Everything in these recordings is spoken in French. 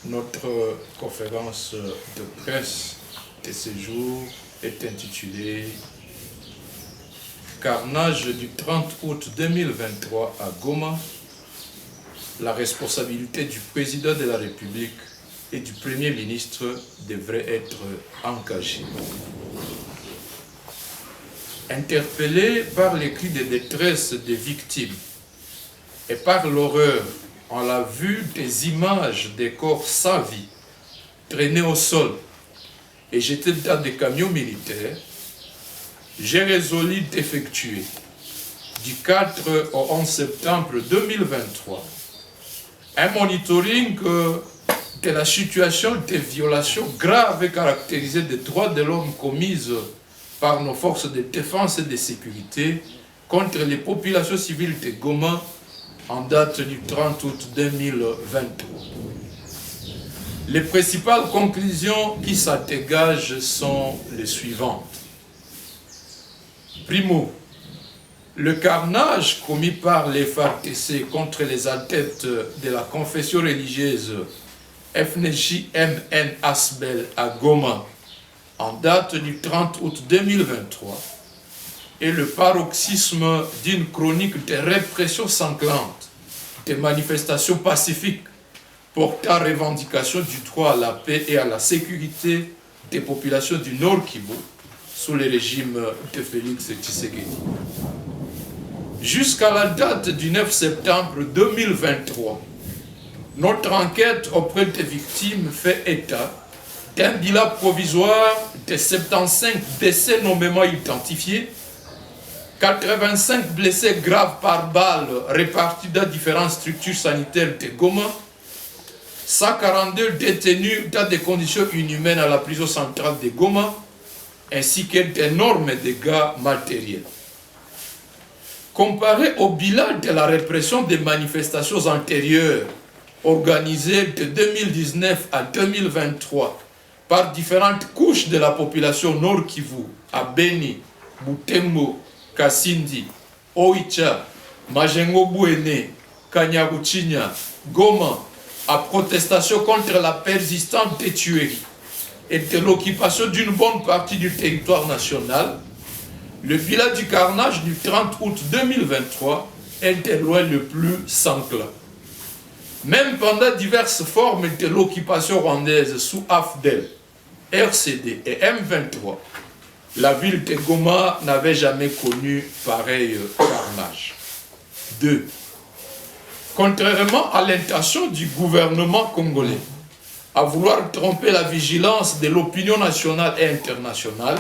Notre conférence de presse de ce jour est intitulée « Carnage du 30 août 2023 à Goma, la responsabilité du président de la République et du Premier ministre devrait être engagée. » Interpellés par les cris de détresse des victimes et par l'horreur en la vue des images des corps sans vie, traînés au sol et jetés dans des camions militaires, j'ai résolu d'effectuer du 4 au 11 septembre 2023 un monitoring de la situation des violations graves et caractérisées des droits de l'homme commises par nos forces de défense et de sécurité contre les populations civiles de Goma en date du 30 août 2023. Les principales conclusions qui s'en dégagent sont les suivantes. Primo, le carnage commis par les FARDC contre les adeptes de la confession religieuse FNJMN Asbel à Goma en date du 30 août 2023 est le paroxysme d'une chronique de répression sanglante, des manifestations pacifiques portant revendication du droit à la paix et à la sécurité des populations du Nord Kivu sous le régime de Félix Tshisekedi. Jusqu'à la date du 9 septembre 2023, notre enquête auprès des victimes fait état d'un bilan provisoire de 75 décès nommément identifiés, 85 blessés graves par balle répartis dans différentes structures sanitaires de Goma, 142 détenus dans des conditions inhumaines à la prison centrale de Goma, ainsi que d'énormes dégâts matériels. Comparé au bilan de la répression des manifestations antérieures organisées de 2019 à 2023 par différentes couches de la population Nord Kivu, à Beni, Butembo, Kasindi, Oicha, Majengo-Bouéné, Kanyaruchinya, Goma, à protestation contre la persistance des tueries et de l'occupation d'une bonne partie du territoire national, le bilan du carnage du 30 août 2023 est de loin le plus sanglant. Même pendant diverses formes de l'occupation rwandaise sous AFDEL, RCD et M23, la ville de Goma n'avait jamais connu pareil carnage. 2. Contrairement à l'intention du gouvernement congolais à vouloir tromper la vigilance de l'opinion nationale et internationale,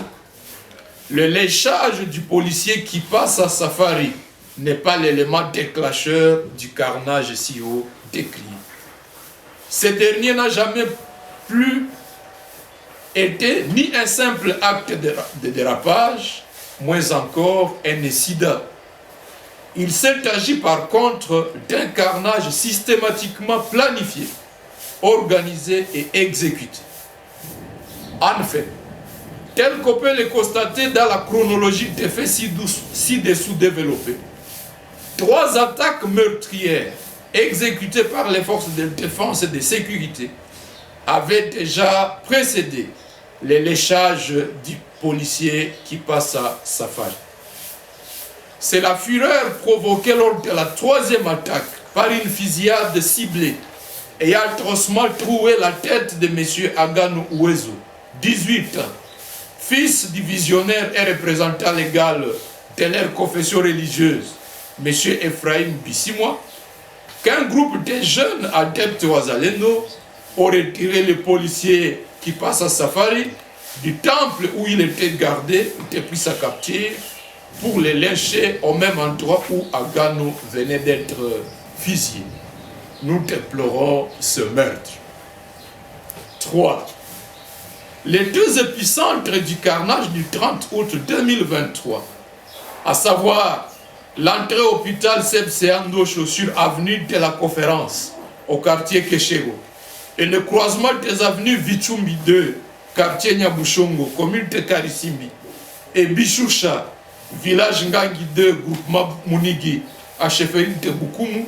le léchage du policier qui passe à Safari n'est pas l'élément déclencheur du carnage si haut décrié. Ce dernier n'a jamais plus été ni un simple acte de dérapage, moins encore un incident. Il s'est agi par contre d'un carnage systématiquement planifié, organisé et exécuté. En fait, tel qu'on peut le constater dans la chronologie des faits ci-dessous développés, 3 attaques meurtrières exécutées par les forces de défense et de sécurité avaient déjà précédé le léchage du policier qui passe à Safari. C'est la fureur provoquée lors de la 3e attaque par une fusillade ciblée et a atrocement troué la tête de M. Agano Uwezo, 18 ans, fils du visionnaire et représentant légal de leur confession religieuse, M. Ephraim Bissimwa, qu'un groupe de jeunes adeptes Wazalendo aurait tiré le policier qui passe à Safari du temple où il était gardé depuis sa capture pour les lyncher au même endroit où Agano venait d'être fusillé. Nous déplorons ce meurtre. 3. Les 2 épicentres du carnage du 30 août 2023, à savoir l'entrée au hôpital Sebseando sur avenue de la Conférence, au quartier Keshego, et le croisement des avenues Vichumbi 2, quartier Nyabushongo, commune de Karisimbi, et Bishusha, village Ngangi 2, groupement Munigi, à chefferie de Bukumu,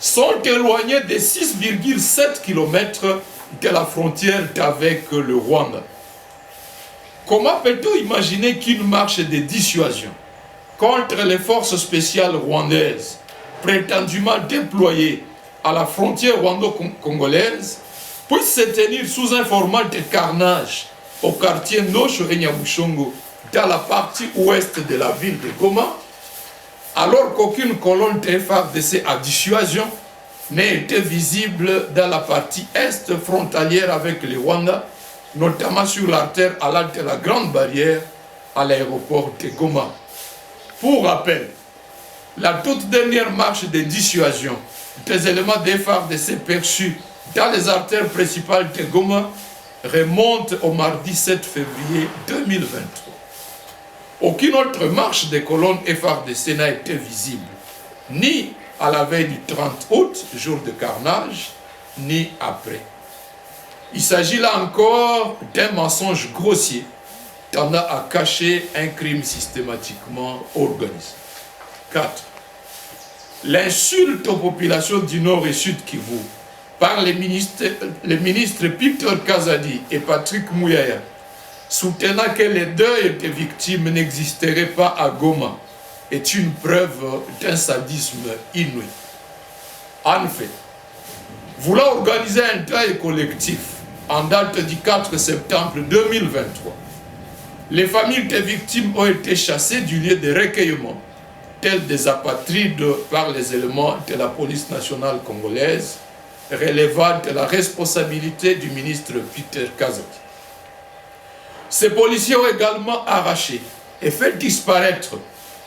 sont éloignés de 6,7 km de la frontière avec le Rwanda. Comment peut-on imaginer qu'une marche de dissuasion contre les forces spéciales rwandaises prétendument déployées à la frontière rwando-congolaise puisse se tenir sous un format de carnage au quartier Nosho et Nyabushongo dans la partie ouest de la ville de Goma, alors qu'aucune colonne de FARDC à dissuasion n'a été visible dans la partie est frontalière avec le Rwanda, notamment sur l'artère allant de la Grande Barrière à l'aéroport de Goma. Pour rappel, la toute dernière marche de dissuasion des éléments des FARDC perçus dans les artères principales de Goma remonte au mardi 7 février 2023. Aucune autre marche des colonnes FARDC n'a été visible, ni à la veille du 30 août, jour de carnage, ni après. Il s'agit là encore d'un mensonge grossier tendant à cacher un crime systématiquement organisé. 4. L'insulte aux populations du Nord et Sud Kivu par les ministres Peter Kazadi et Patrick Mouyaya, soutenant que les deuils des victimes n'existeraient pas à Goma, est une preuve d'un sadisme inouï. En fait, voulant organiser un deuil collectif en date du 4 septembre 2023, les familles des victimes ont été chassées du lieu de recueillement, telles des apatrides par les éléments de la police nationale congolaise, relevant de la responsabilité du ministre Peter Kazadi. Ces policiers ont également arraché et fait disparaître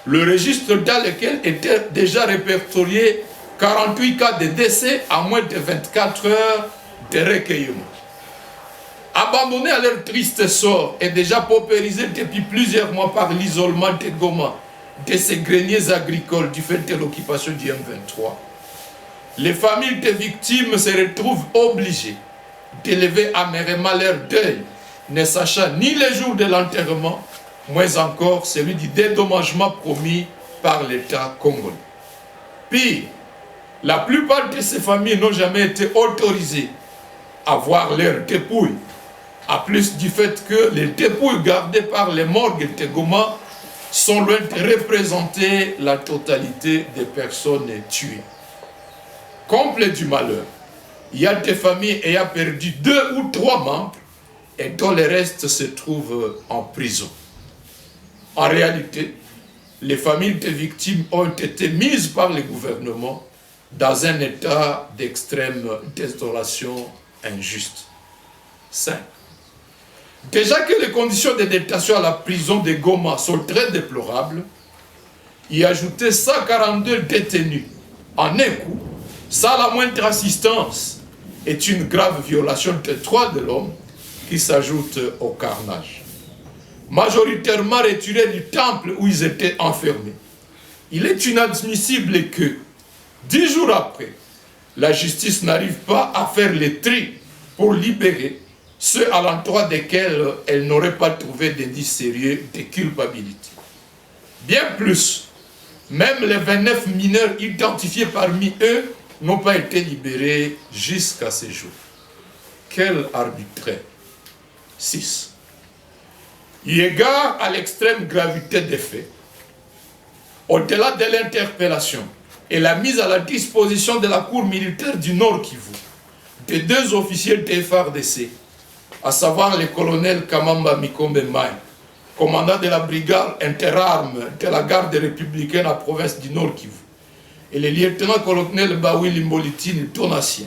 le registre dans lequel étaient déjà répertoriés 48 cas de décès à moins de 24 heures de recueillement. Abandonnés à leur triste sort et déjà paupérisés depuis plusieurs mois par l'isolement de Goma de ces greniers agricoles du fait de l'occupation du M23, les familles des victimes se retrouvent obligées d'élever amèrement leur deuil, ne sachant ni les jours de l'enterrement, moins encore celui du dédommagement promis par l'État congolais. Pire, la plupart de ces familles n'ont jamais été autorisées à voir leurs dépouilles, à plus du fait que les dépouilles gardées par les morgues de Goma sont loin de représenter la totalité des personnes tuées. Comble du malheur, il y a des familles ayant perdu 2 ou 3 membres et dont les restes se trouvent en prison. En réalité, les familles des victimes ont été mises par le gouvernement dans un état d'extrême désolation injuste. 5. Déjà que les conditions de détention à la prison de Goma sont très déplorables, y ajouter 142 détenus en un coup, sans la moindre assistance, est une grave violation des droits de l'homme qui s'ajoute au carnage. Majoritairement retirés du temple où ils étaient enfermés, il est inadmissible que, 10 jours après, la justice n'arrive pas à faire le tri pour libérer ceux à l'endroit desquels elle n'aurait pas trouvé d'indices sérieux de culpabilité. Bien plus, même les 29 mineurs identifiés parmi eux n'ont pas été libérés jusqu'à ce jour. Quel arbitraire. 6. Eu égard à l'extrême gravité des faits, au-delà de l'interpellation et la mise à la disposition de la Cour militaire du Nord Kivu, de 2 officiers de FARDC, à savoir le colonel Kamamba Mikombe Mai, commandant de la brigade interarmes de la garde républicaine à la province du Nord Kivu, et le lieutenant-colonel Bawili Mbolitini Donatien,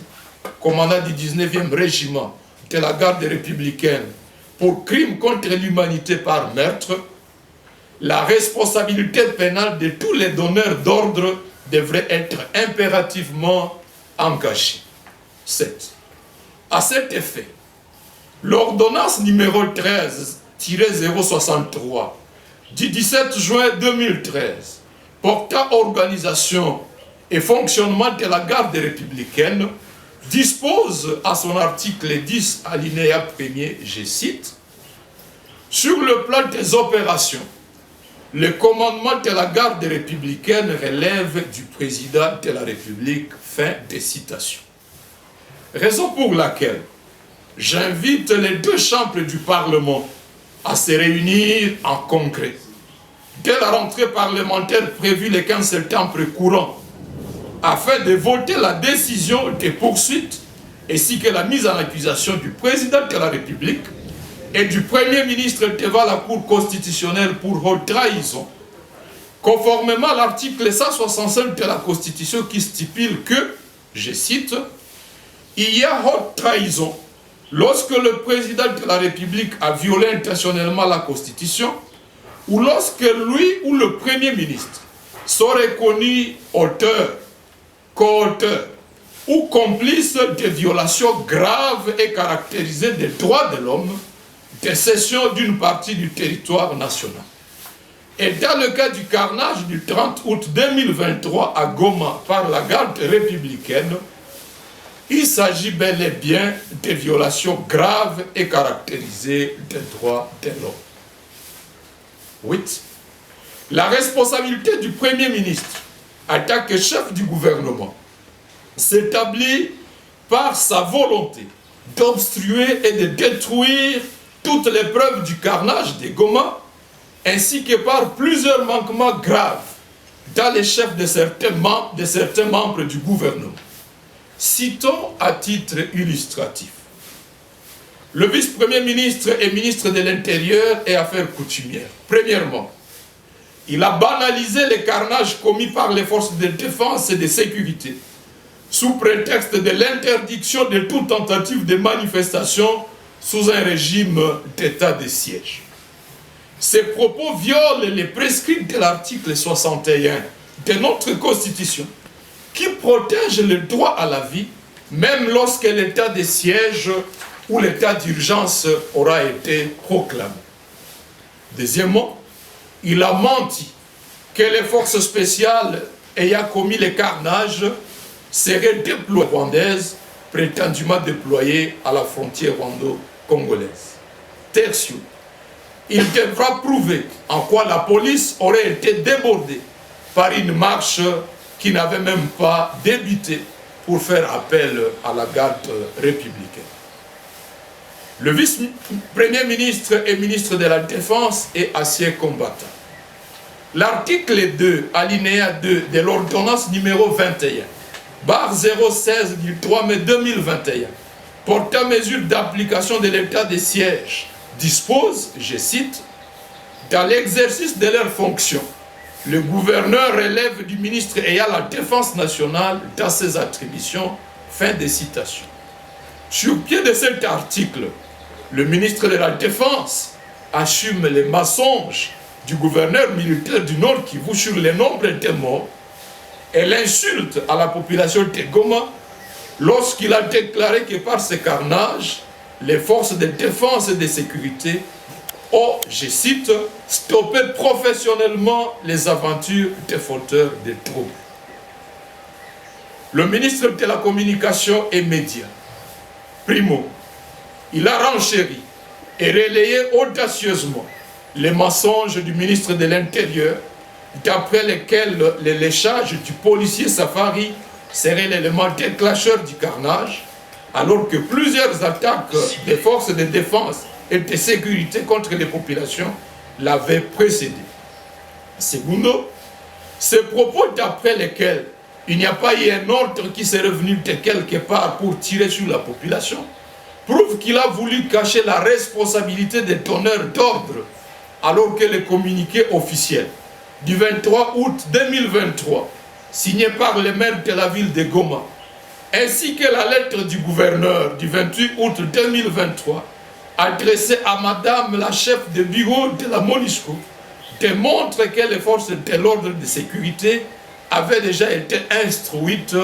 commandant du 19e régiment de la garde républicaine, pour crime contre l'humanité par meurtre, la responsabilité pénale de tous les donneurs d'ordre devrait être impérativement engagée. 7. À cet effet, l'ordonnance numéro 13-063 du 17 juin 2013 portant organisation et fonctionnement de la garde républicaine dispose à son article 10 alinéa 1er, je cite, « Sur le plan des opérations, le commandement de la garde républicaine relève du président de la République. Fin de citation. Raison pour laquelle j'invite les deux chambres du Parlement à se réunir en congrès. Dès la rentrée parlementaire prévue le 15 septembre courant, afin de voter la décision de poursuite ainsi que la mise en accusation du président de la République et du Premier ministre devant la Cour constitutionnelle pour haute trahison, conformément à l'article 165 de la Constitution qui stipule que, je cite, « Il y a haute trahison lorsque le président de la République a violé intentionnellement la Constitution ou lorsque lui ou le Premier ministre sont reconnus auteurs, co-auteurs ou complices de violations graves et caractérisées des droits de l'homme, de cession d'une partie du territoire national. » Et dans le cas du carnage du 30 août 2023 à Goma par la garde républicaine, il s'agit bel et bien de violations graves et caractérisées des droits de l'homme. 8. La responsabilité du Premier ministre en tant que chef du gouvernement s'établit par sa volonté d'obstruer et de détruire toutes les preuves du carnage de Goma, ainsi que par plusieurs manquements graves dans les chefs de certains membres du gouvernement. Citons à titre illustratif. Le vice-premier ministre et ministre de l'Intérieur et Affaires coutumières. Premièrement, il a banalisé les carnages commis par les forces de défense et de sécurité, sous prétexte de l'interdiction de toute tentative de manifestation sous un régime d'état de siège. Ces propos violent les prescrits de l'article 61 de notre Constitution, qui protège le droit à la vie, même lorsque l'état de siège ou l'état d'urgence aura été proclamé. Deuxièmement, il a menti que les forces spéciales ayant commis les carnages seraient déployées rwandaises, prétendument déployées à la frontière rwando-congolaise. Tertio, il devra prouver en quoi la police aurait été débordée par une marche qui n'avait même pas débuté pour faire appel à la garde républicaine. Le vice-premier ministre et ministre de la Défense est ancien combattant. L'article 2, alinéa 2 de l'ordonnance numéro 21, barre 016 du 3 mai 2021, portant mesure d'application de l'état de siège, dispose, je cite, « Dans l'exercice de leurs fonctions, le gouverneur relève du ministre ayant la défense nationale dans ses attributions. » Fin de citation. Sur pied de cet article, le ministre de la Défense assume les mensonges du gouverneur militaire du Nord Kivu sur le nombre de morts et l'insulte à la population de Goma lorsqu'il a déclaré que par ce carnage, les forces de défense et de sécurité ont, je cite, stoppé professionnellement les aventures des fauteurs de troubles. Le ministre de la Communication et Médias, primo, il a renchéri et relayé audacieusement les mensonges du ministre de l'Intérieur, d'après lesquels le léchage du policier Safari serait l'élément déclencheur du carnage, alors que plusieurs attaques des forces de défense et de sécurité contre les populations l'avaient précédé. Secondo, ces propos d'après lesquels il n'y a pas eu un ordre qui s'est revenu de quelque part pour tirer sur la population, prouvent qu'il a voulu cacher la responsabilité des donneurs d'ordre, alors que le communiqué officiel du 23 août 2023, signé par le maire de la ville de Goma, ainsi que la lettre du gouverneur du 28 août 2023, adressée à Madame la chef de bureau de la MONUSCO, démontre que les forces de l'ordre de sécurité avaient déjà été instruites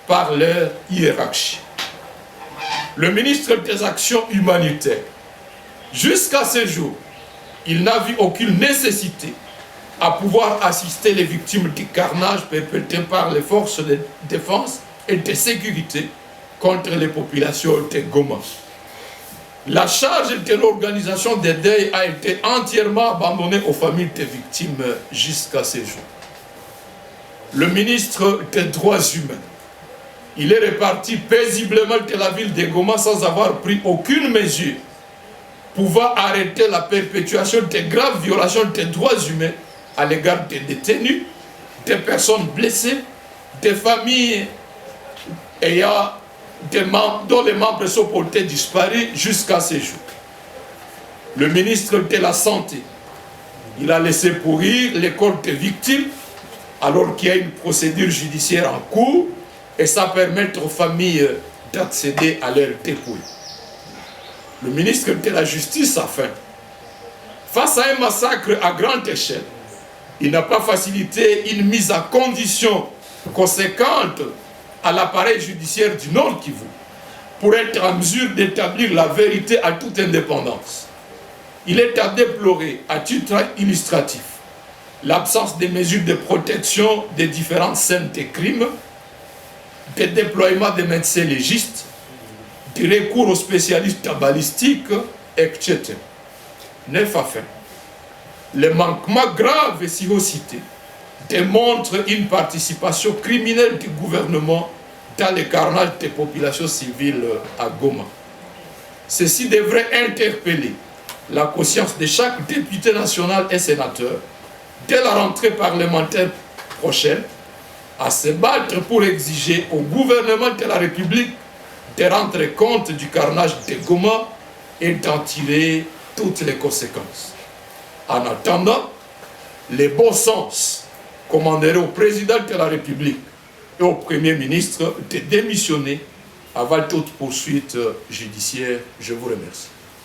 par leur hiérarchie. Le ministre des Actions humanitaires, jusqu'à ce jour, il n'a vu aucune nécessité à pouvoir assister les victimes du carnage perpétré par les forces de défense et de sécurité contre les populations de Goma. La charge de l'organisation des deuils a été entièrement abandonnée aux familles des victimes jusqu'à ce jour. Le ministre des Droits humains, il est reparti paisiblement de la ville de Goma sans avoir pris aucune mesure pouvant arrêter la perpétuation de graves violations des droits humains à l'égard des détenus, des personnes blessées, des familles dont les membres sont portés disparus jusqu'à ce jour. Le ministre de la Santé, il a laissé pourrir les corps des victimes alors qu'il y a une procédure judiciaire en cours et ça permet aux familles d'accéder à leurs dépouilles. Le ministre de la Justice, enfin, face à un massacre à grande échelle, il n'a pas facilité une mise en condition conséquente à l'appareil judiciaire du Nord Kivu pour être en mesure d'établir la vérité à toute indépendance. Il est à déplorer, à titre illustratif, l'absence des mesures de protection des différentes scènes de crimes, des déploiements des médecins légistes, du recours aux spécialistes en balistique, etc. 9 afin. Les manquements graves ici cités démontrent une participation criminelle du gouvernement dans le carnage des populations civiles à Goma. Ceci devrait interpeller la conscience de chaque député national et sénateur dès la rentrée parlementaire prochaine à se battre pour exiger au gouvernement de la République de rendre compte du carnage de Goma et d'en tirer toutes les conséquences. En attendant, le bon sens commanderait au président de la République et au Premier ministre de démissionner avant toute poursuite judiciaire. Je vous remercie.